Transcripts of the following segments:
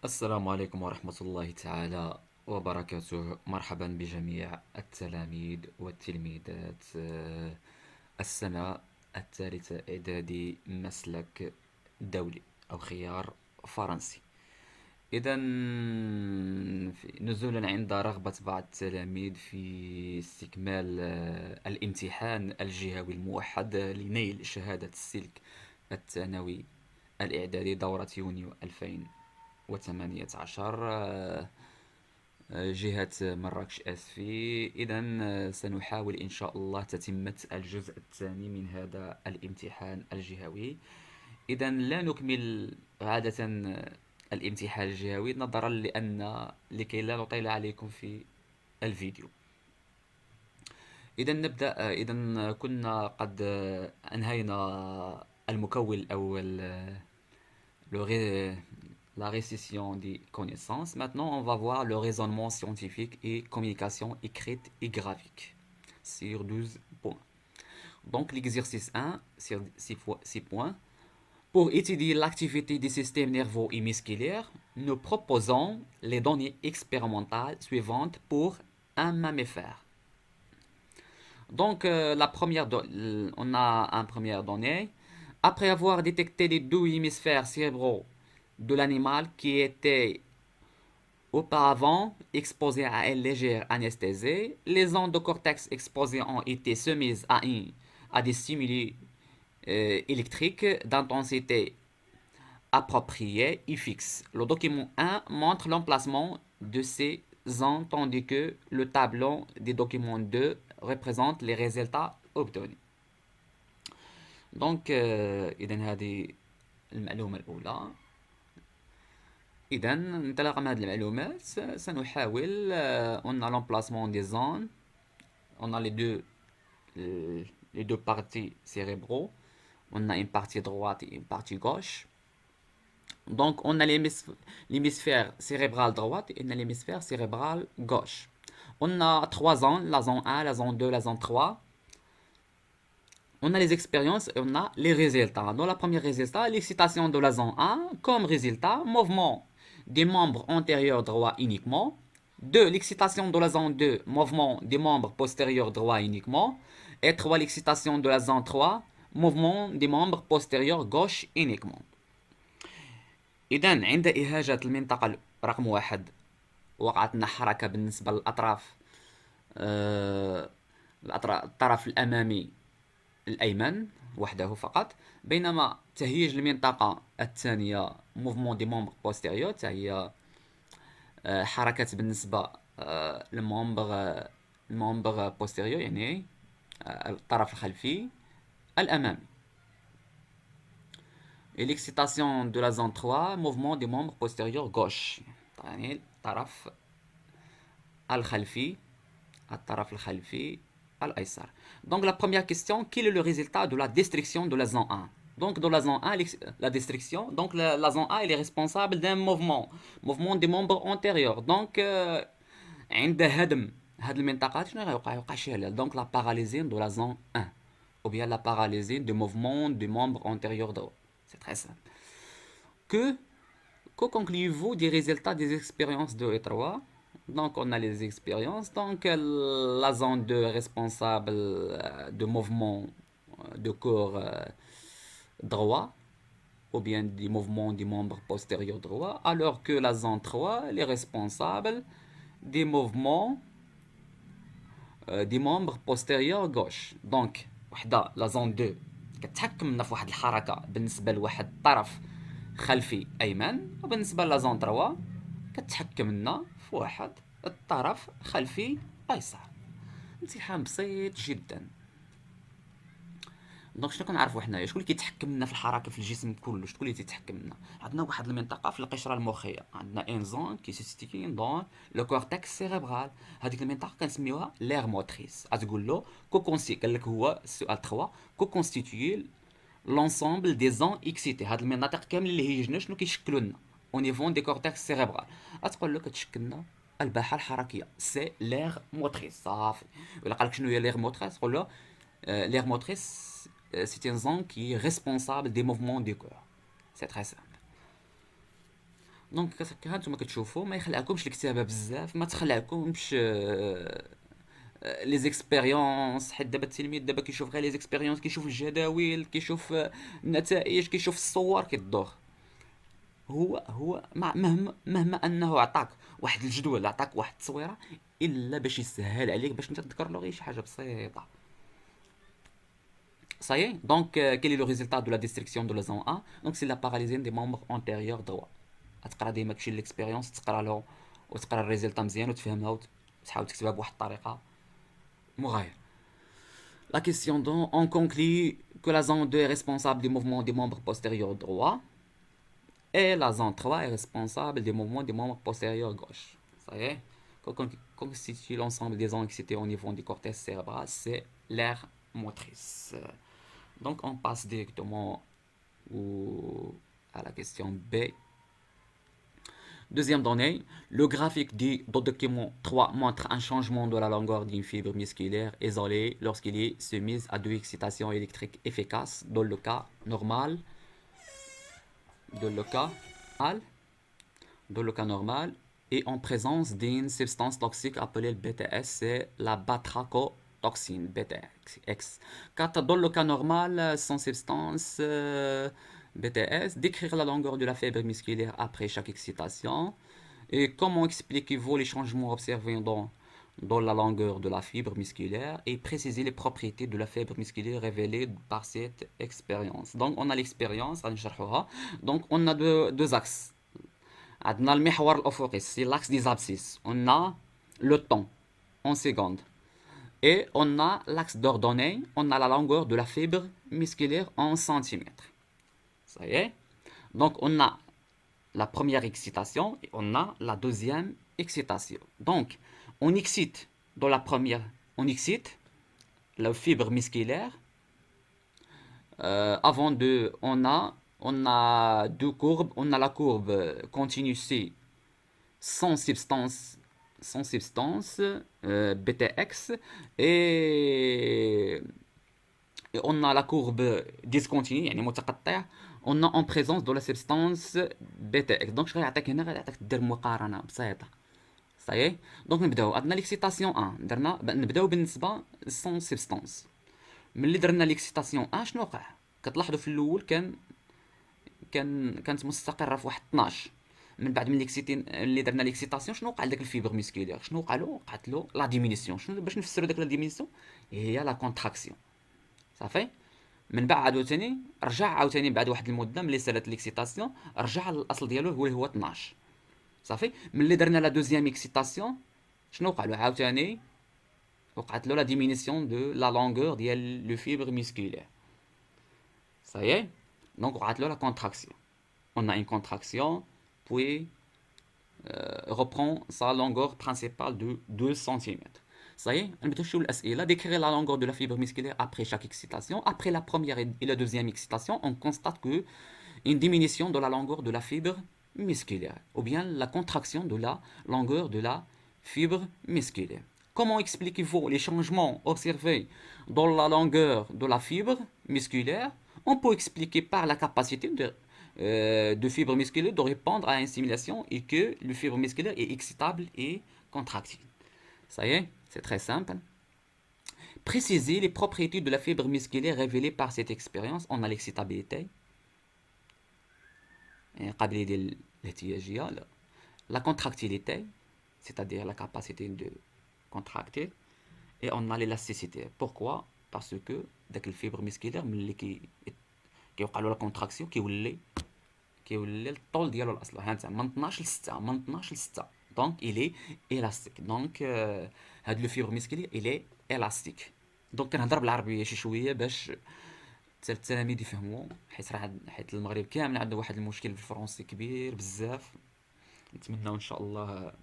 السلام عليكم ورحمة الله تعالى وبركاته. مرحبا بجميع التلاميذ والتلميذات السنة الثالثة إعدادي مسلك دولي أو خيار فرنسي. إذا نزولا عند رغبة بعض التلاميذ في استكمال الامتحان الجهوي الموحد لنيل شهادة السلك الثانوي الإعدادي دورة يونيو 2018 جهة مراكش أسفي. إذا سنحاول إن شاء الله تتمة الجزء الثاني من هذا الامتحان الجهوي. إذا لا نكمل عادة الامتحان الجهوي نظرا لكي لا نطيل عليكم في الفيديو. إذا نبدأ. إذا كنا قد أنهينا المكون الأول، le ré- la récession des connaissances. Maintenant, on va voir le raisonnement scientifique et communication écrite et graphique sur 12 points. Donc, l'exercice 1, sur 6 points. Pour étudier l'activité des systèmes nerveux et musculaires, nous proposons les données expérimentales suivantes pour un mammifère. Donc, on a un première donnée. Après avoir détecté les deux hémisphères cérébraux de l'animal qui était auparavant exposé à une légère anesthésie, les ondes de cortex exposées ont été soumises à des stimuli électriques d'intensité appropriée et fixe. Le document 1 montre l'emplacement de ces ondes tandis que le tableau des documents 2 représente les résultats obtenus. Donc إذا هذه المعلومة الأولى. إذا انطلاقا من هذه المعلومات سنحاول on a l'emplacement des zones, on a les deux parties cérébraux, on a une partie droite et une partie gauche. Donc on a l'hémisphère cérébral droite et on a l'hémisphère cérébral gauche. On a trois zones, la zone 1, la zone 2, la zone 3. On a les expériences et on a les résultats. Dans la première résultat, l'excitation de la zone 1 comme résultat, mouvement des membres antérieurs droits uniquement. 2. L'excitation de la zone 2, mouvement des membres postérieurs droits uniquement. Et 3. L'excitation de la zone 3, mouvement des membres postérieurs gauche uniquement. إذا عند إهاجة المنطقة رقم واحد وقعت لنا حركة بالنسبة للأطراف، الطرف الأمامي الأيمن وحده فقط، بينما تهيج المنطقة الثانية موفمون دي مومبر بوستيريور هي حركة بالنسبة المومبر بوستيريور يعني الطرف الخلفي الأمامي. Et l'excitation de la zone 3, mouvement des membres postérieurs gauche يعني الطرف الخلفي الأيسر. Donc la première question, quel est le résultat de la destruction de la zone 1? Donc dans la zone 1, la destruction, donc la zone 1 elle est responsable d'un mouvement des membres antérieurs. Donc عند هدم هاد المنطقات شنو غيوقع؟ يوقع شلل. Donc la paralysie de la zone 1 ou bien la paralysie du mouvement des membres antérieurs droit. C'est très simple. Que concluez-vous des résultats des expériences 2 et 3? Donc, on a les expériences. Donc, la zone 2 est responsable de mouvements de corps droit ou bien des mouvements des membres postérieurs droit, alors que la zone 3 elle est responsable des mouvements des membres postérieurs gauche. Donc, وحدة la zone 2 كتحكم لنا في واحد الحركة بالنسبة لواحد الطرف خلفي أيمن، وبالنسبة لا زون 3 كتحكم لنا في واحد الطرف خلفي أيسر. امتحان بسيط جدا. دونك شنو كنعرفوا حنايا؟ شكون اللي كيتحكم لنا في الحركه في الجسم كله؟ شكون اللي تيتحكم لنا؟ عندنا واحد المنطقه في القشره المخيه، عندنا ان زون كي سيستيكين دون لو كورتكس سيريبرال. هذيك المنطقه كنسميوها لير موتريس. غتقول له قال لك هو السؤال 3 كو كونستيتيي لونسومبل دي زون اكسيتي. هاد المناطق كامل اللي هيجنا شنو كيشكلوا لنا او نيفون دي كورتكس سيريبرال؟ غتقول له كتشكل لنا الباحه الحركيه سي لير موتريس. صافي. ولا قال لك شنو هي لير موتريس؟ قول له لير موتريس c'est une zone qui est responsable des mouvements du corps. C'est très simple. دونك ها انتم كتشوفوا ما يخلعكمش الكتابه بزاف، ما تخلعكمش لي زيكسبيريونس، حيت دابا التلميذ دابا كيشوف غير لي زيكسبيريونس، كيشوف الجداول، كيشوف النتائج، كيشوف الصور، كيدوخ. هو مهما انه عطاك واحد الجدول، عطاك واحد التصويره، الا باش يسهل عليك باش انت تذكر له غير شي حاجه بسيطه. Ça y est, donc quel est le résultat de la destruction de la zone A? Donc c'est la paralysie des membres antérieurs droits. تقرا ديما تمشي للاكسبيريونس، تقرا له وتقرا الريزلتا مزيان وتفهمها وتحاول تكتبها بواحد الطريقه مغايره. La question donc, on conclut que la zone 2 est responsable du mouvement des membres postérieurs droits et la zone 3 est responsable des mouvements des membres postérieurs gauche. Ça y est, constitue l'ensemble des zones excitées au niveau du cortex cérébral, c'est l'aire motrice. Donc on passe directement à la question B. Deuxième donnée, le graphique du document 3 montre un changement de la longueur d'une fibre musculaire isolée lorsqu'il est soumise à deux excitations électriques efficaces dans le cas normal, dans le cas normal et en présence d'une substance toxique appelée le BTS, c'est la batrachotoxine, BTX. Car dans le cas normal, sans substance BTS, décrire la longueur de la fibre musculaire après chaque excitation. Et comment expliquez-vous les changements observés dans la longueur de la fibre musculaire et préciser les propriétés de la fibre musculaire révélées par cette expérience. Donc on a l'expérience, donc on a deux axes. عندنا المحور الأفقي, c'est l'axe des abscisses. On a le temps en secondes. Et on a l'axe d'ordonnée, on a la longueur de la fibre musculaire en centimètres. Ça y est. Donc on a la première excitation et on a la deuxième excitation. Donc on excite dans la première, on excite la fibre musculaire. Avant de, on a deux courbes. On a la courbe continue C sans substance BTX et on a la courbe discontinue يعني متقطع. On a en présence de la substance BTX. Donc je غيعطيك هنا غيعطيك دير مقارنة بسيطة. صايي دونك نبداو. عندنا ليكسيتاسيون 1 درنا نبداو بالنسبة sans substance. ملي درنا ليكسيتاسيون 1 شنو وقع؟ كتلاحظوا في الاول كانت مستقره في واحد 12. من بعد من اللي درنا ليكسيتاسيون شنو وقع لداك الفيبر ميسكولير؟ شنو وقع له؟ وقعت له لا ديمينيسيون. شنو باش نفسروا داك لا ديمينيسيون؟ هي لا كونتراكسيون. صافي. من بعد عاوتاني رجع عاوتاني بعد واحد المده ملي سالات ليكسيتاسيون رجع للاصل ديالو هو 12. صافي. ملي درنا لا دوزيام اكسيتاسيون شنو وقع له عاوتاني؟ وقعت له لا ديمينيسيون دو لا لونغور ديال لو فيبر ميسكولير. Ça y est. Donc, on rate la contraction. On a une contraction, puis reprend sa longueur principale de 2 cm. Ça y est, on va décrire la longueur de la fibre musculaire après chaque excitation. Après la première et la deuxième excitation, on constate que une diminution de la longueur de la fibre musculaire, ou bien la contraction de la longueur de la fibre musculaire. Comment expliquez-vous les changements observés dans la longueur de la fibre musculaire? On peut expliquer par la capacité de fibre musculaire de répondre à une stimulation et que le fibre musculaire est excitable et contractile. Ça y est, c'est très simple. Préciser les propriétés de la fibre musculaire révélées par cette expérience. On a l'excitabilité, la contractilité, c'est-à-dire la capacité de contracter, et on a l'élasticité. Pourquoi? Parce que داك الفيبر مسكيلير ملي كيوقع له لا كونتراكسيون كيولي الطول ديالو الاصل. ها انت من 12 ل 6 من 12 ل 6 دونك الي الاستيك. دونك هاد لو فيبر مسكيلير الي الاستيك. دونك كنهضر بالعربيه شي شويه باش التلاميذ يفهموا، حيت المغرب كامل عنده واحد المشكل بالفرنسي كبير بزاف. نتمنى ان شاء الله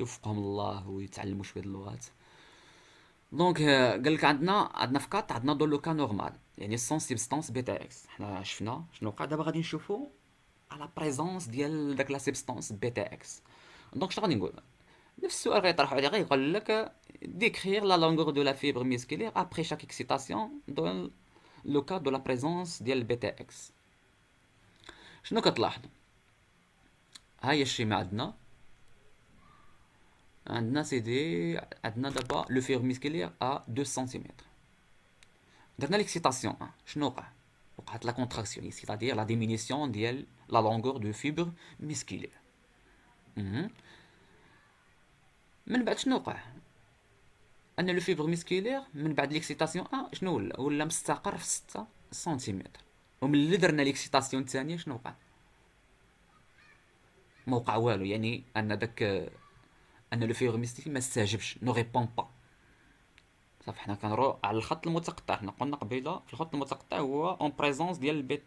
يوفقهم الله ويتعلموا شويه اللغات. دونك قال لك عندنا في كات عندنا دو لو كا نورمال يعني سون سيبستانس بيتا اكس. حنا شفنا شنو وقع. دابا غادي نشوفوا على بريزونس ديال داك لا سيبستانس بيتا اكس. دونك شنو غادي نقول؟ نفس السؤال غيطرحوا عليه، غيقول لك ديكرير لا لونغور دو لا فيبر ميسكولير ابري شاك اكسيتاسيون دون لو كا دو لا بريزونس ديال البيتا اكس. شنو كتلاحظوا؟ هاي الشيء ما عندنا سيدي، عندنا دابا لو فيبر ميسكيلير ا 2 سنتيمتر. درنا ليكسيتاسيون، شنو وقع؟ وقعت لا كونتراكسيون، سيتادير لا ديمينيسيون ديال لا لونغور دو فيبر ميسكيلير. مهم. من بعد شنو وقع؟ ان لو فيبر ميسكيلير من بعد ليكسيتاسيون شنو ولا مستقر في 6 سنتيمتر. وملي درنا ليكسيتاسيون الثانيه شنو وقع؟ ما وقع والو، يعني ان داك ان لو فيبر ميسكيلير ما استجابش، نو ريبون با. صافي، حنا كنروح على الخط المتقطع. حنا قلنا قبيله في الخط المتقطع هو اون بريزونس ديال البيت،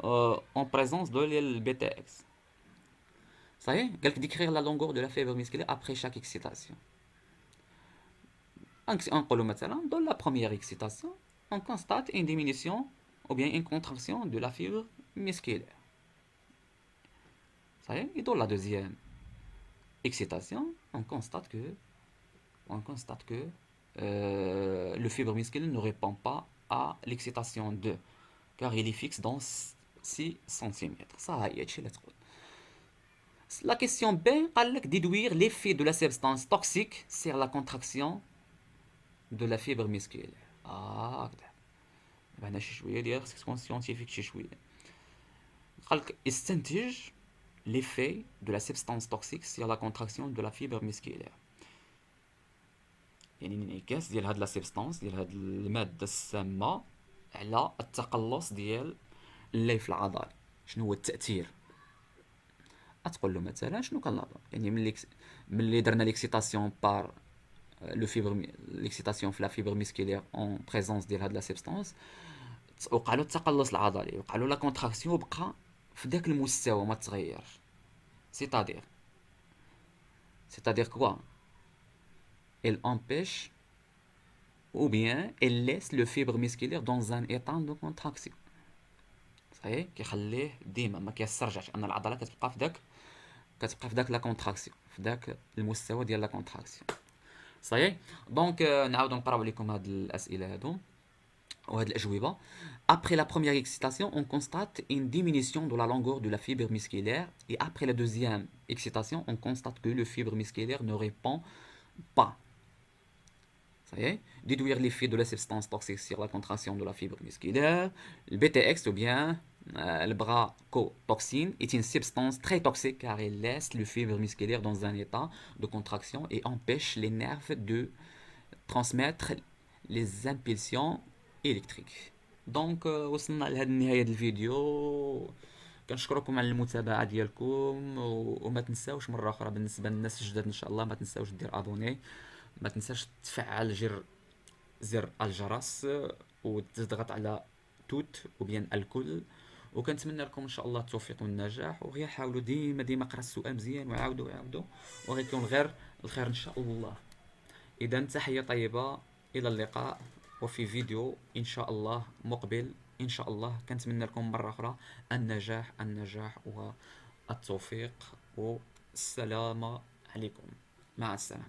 اون بريزونس ديال البيتا اكس. صحيح، قالك ديكريغ لا لونغور دو لا فيبر ميسكيلير ابري شاك اكسيتاسيون. نقولوا مثلا dans la première excitation on constate une diminution ou bien une contraction de la fibre musculaire. صحيح. Et dans la deuxième excitation on constate que le fibre musculaire ne répond pas à l'excitation 2 car il est fixe dans 6 cm. Ça هي هادشي اللي تقول. La question B قال لك déduire l'effet de la substance toxique sur la contraction de la fibre musculaire. هكذا. هنا شي شويه ديال خصك تكون سيونتيفيك شي شويه. قال لك استنتج l'effet de la substance toxique sur la contraction de la fibre musculaire. يعني انعكاس ديال هاد لا سبستانس، ديال هاد الماده السامه على التقلص ديال الليف العضلي. شنو هو التاثير؟ غتقول له مثلا شنو كنلاحظ، يعني ملي درنا ليكسيتاسيون بار لو فيبر، ليكسيتاسيون في لا فيبر ميسكيلير اون بريزونس ديال هاد لا سبستانس، وقع له التقلص العضلي، وقع له لا كونتراكسيون، وبقى في داك المستوى ما تغيرش. سيتادير quoi? Elle empêche ou bien elle laisse le fibre musculaire dans un état de contraction. صحيح، كيخليه ديما ما كيسترجعش، ان العضله كتبقى في داك لا كونتراكسيون، في داك المستوى ديال لا كونتراكسيون. صحيح. دونك نعاودو نقراو عليكم هاد الاسئله هادو وهاد الاجوبه. Après la première excitation, on constate une diminution de la longueur de la fibre musculaire et après la deuxième excitation, on constate que le fibre musculaire ne répond pas. Ça y est, déduire l'effet de la substance toxique sur la contraction de la fibre musculaire. Le BTX ou bien le brachotoxine est une substance très toxique car elle laisse le fibre musculaire dans un état de contraction et empêche les nerfs de transmettre les impulsions électriques. دونك وصلنا لهاد النهاية ديال الفيديو. كنشكركم على المتابعة ديالكم، وما تنساوش مرة أخرى بالنسبة للناس الجداد إن شاء الله ما تنساوش دير أبوني، ما تنساش تفعل زر الجرس وتضغط على توت وبين الكل. وكنتمنى لكم ان شاء الله التوفيق والنجاح، وغير حاولوا ديما قرا السؤال مزيان وعاودوا وغيكون غير الخير ان شاء الله. اذا تحية طيبة، الى اللقاء وفي فيديو ان شاء الله مقبل ان شاء الله. كنتمنى لكم مرة اخرى النجاح والتوفيق، والسلام عليكم، مع السلامة.